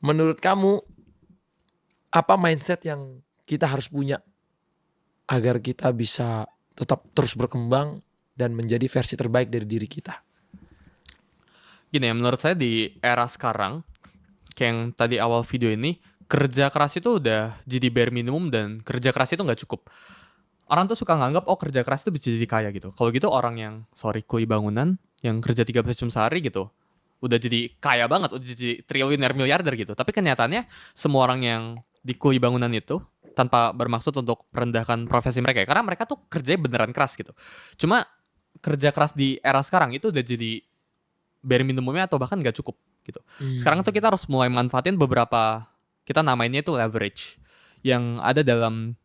menurut kamu apa mindset yang kita harus punya agar kita bisa tetap terus berkembang dan menjadi versi terbaik dari diri kita? Gini ya, menurut saya di era sekarang, kayak yang tadi awal video ini, kerja keras itu udah jadi bare minimum dan kerja keras itu nggak cukup. Orang tuh suka nganggap, oh kerja keras itu bisa jadi kaya gitu. Kalau gitu orang yang, kuli bangunan, yang kerja 13 jam sehari gitu, udah jadi kaya banget, udah jadi triliuner miliarder gitu. Tapi kenyataannya, semua orang yang di kuli bangunan itu, tanpa bermaksud untuk merendahkan profesi mereka ya. Karena mereka tuh kerjanya beneran keras gitu. Cuma kerja keras di era sekarang itu udah jadi bare minimumnya atau bahkan nggak cukup gitu. Sekarang tuh kita harus mulai manfaatin beberapa, kita namainnya itu leverage, yang ada dalam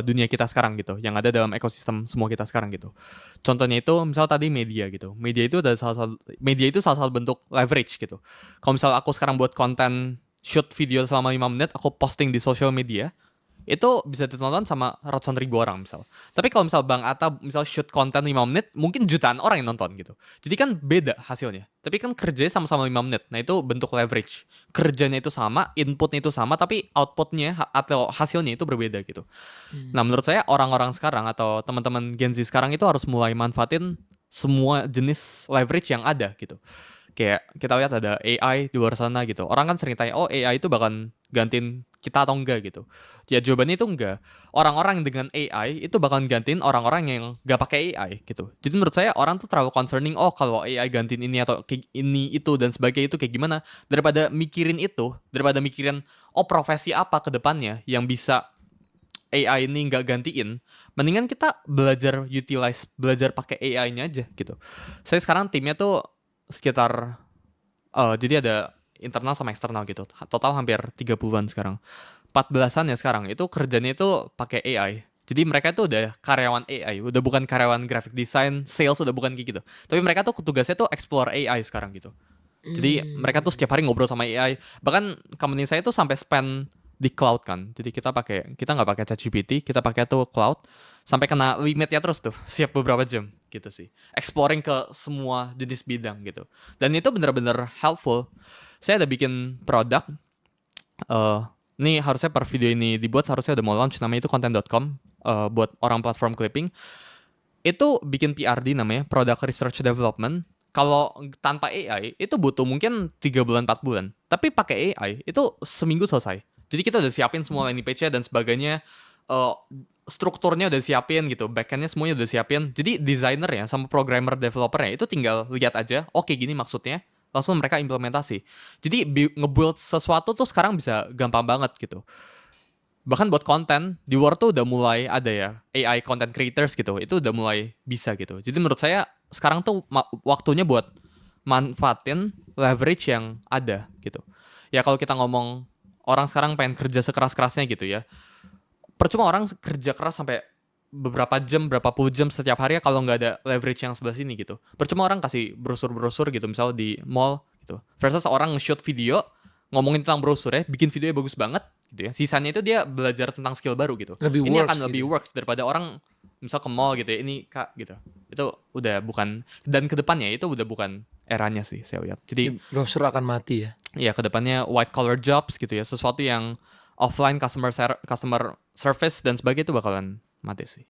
dunia kita sekarang gitu, yang ada dalam ekosistem semua kita sekarang gitu. Contohnya itu misal tadi media gitu. Media itu salah satu bentuk leverage gitu. Kalau misal aku sekarang buat konten shoot video selama 5 menit, aku posting di social media, itu bisa ditonton sama ratusan ribu orang misal. Tapi kalau misal Bang Atta misal shoot konten 5 menit, mungkin jutaan orang yang nonton gitu. Jadi kan beda hasilnya. Tapi kan kerjanya sama-sama 5 menit. Nah itu bentuk leverage. Kerjanya itu sama, inputnya itu sama, tapi outputnya atau hasilnya itu berbeda gitu. Nah menurut saya orang-orang sekarang atau teman-teman Gen Z sekarang itu harus mulai manfaatin semua jenis leverage yang ada gitu. Kayak kita lihat ada AI di luar sana gitu. Orang kan sering tanya, oh AI itu bakal gantiin kita atau enggak gitu. Ya jawabannya itu enggak. Orang-orang dengan AI itu bakal gantiin orang-orang yang gak pakai AI gitu. Jadi menurut saya orang tuh terlalu concerning, oh kalau AI gantiin ini atau kayak ini itu dan sebagainya itu kayak gimana. Daripada mikirin itu, daripada mikirin oh profesi apa ke depannya yang bisa AI ini nggak gantiin, mendingan kita belajar pakai AI-nya aja gitu. Saya sekarang timnya tuh sekitar jadi ada internal sama eksternal gitu. Total hampir 30-an sekarang. 14-an ya sekarang. Itu kerjanya itu pakai AI. Jadi mereka tuh udah karyawan AI, udah bukan karyawan graphic design, sales udah bukan kayak gitu. Tapi mereka tuh tugasnya tuh explore AI sekarang gitu. Jadi mereka tuh setiap hari ngobrol sama AI. Bahkan company saya tuh sampai spend di cloud kan. Jadi kita nggak pakai ChatGPT, kita pakai tuh cloud sampai kena limitnya terus tuh, siap beberapa jam gitu sih. Exploring ke semua jenis bidang gitu. Dan itu bener-bener helpful. Saya ada bikin produk. Ini harusnya per video ini dibuat harusnya udah mau launch, namanya itu content.com, buat orang platform clipping. Itu bikin PRD namanya, Product Research Development. Kalau tanpa AI itu butuh mungkin 3 bulan 4 bulan. Tapi pakai AI itu seminggu selesai. Jadi kita udah siapin semua landing page-nya dan sebagainya. Strukturnya udah siapin gitu, backend-nya semuanya udah siapin. Jadi designer-nya sama programmer developer-nya itu tinggal lihat aja, oke gini maksudnya, langsung mereka implementasi. Jadi nge-build sesuatu tuh sekarang bisa gampang banget gitu. Bahkan buat konten, di luar tuh udah mulai ada ya, AI content creators gitu, itu udah mulai bisa gitu. Jadi menurut saya sekarang tuh waktunya buat manfaatin leverage yang ada gitu. Ya kalau kita ngomong orang sekarang pengen kerja sekeras-kerasnya gitu ya, percuma orang kerja keras sampai beberapa jam, berapa puluh jam setiap hari kalau nggak ada leverage yang sebelah sini gitu. Percuma orang kasih brosur-brosur gitu, misal di mall gitu. Versus orang nge-shoot video, ngomongin tentang brosur ya, bikin videonya bagus banget gitu ya. Sisanya itu dia belajar tentang skill baru gitu. Lebih Ini works akan lebih gitu. works daripada orang misal ke mall gitu ya, ini Kak gitu. Itu udah bukan, dan kedepannya itu udah bukan eranya sih saya lihat. Jadi Browser akan mati ya. ya kedepannya white collar jobs gitu ya, sesuatu yang offline customer service dan sebagainya itu bakalan mati sih.